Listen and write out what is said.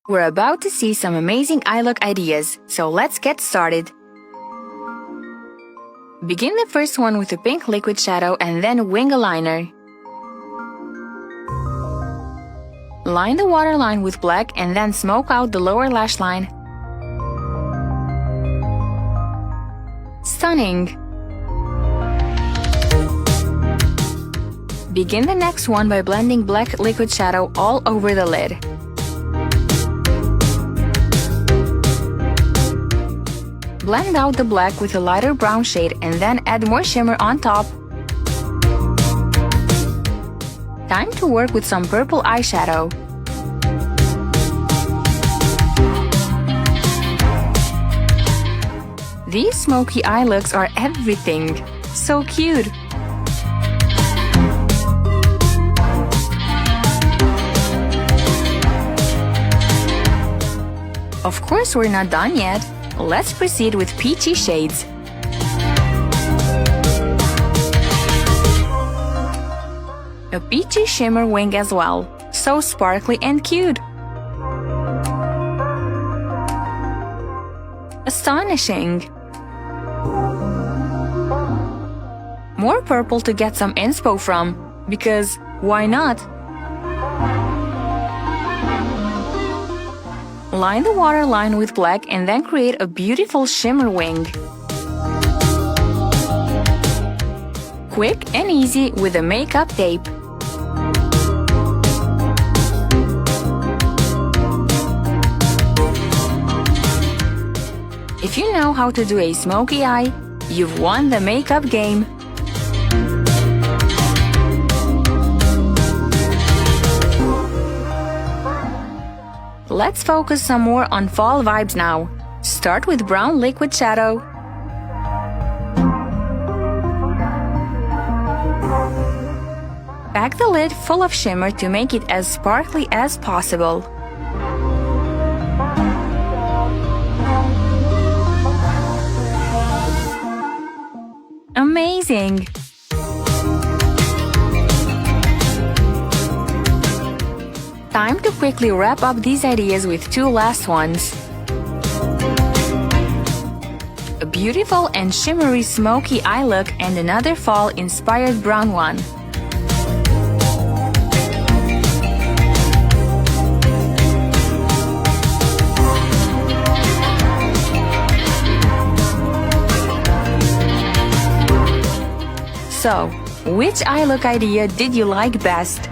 We're about to see some amazing eye look ideas, so let's get started. Begin the first one with a pink liquid shadow and then wing a liner. Line the waterline with black and then smoke out the lower lash line. Stunning! Begin the next one by blending black liquid shadow all over the lid. Blend out the black with a lighter brown shade and then add more shimmer on top. Time to work with some purple eyeshadow. These smoky eye looks are everything. So cute! Of course, we're not done yet. Let's proceed with peachy shades. A peachy shimmer wing as well. So sparkly and cute. Astonishing! More purple to get some inspo from, because why not? Line the waterline with black and then create a beautiful shimmer wing. Quick and easy with a makeup tape. If you know how to do a smoky eye, you've won the makeup game. Let's focus some more on fall vibes now. Start with brown liquid shadow. Pack the lid full of shimmer to make it as sparkly as possible. Amazing! Time to quickly wrap up these ideas with two last ones. A beautiful and shimmery smoky eye look and another fall-inspired brown one. So, which eye look idea did you like best?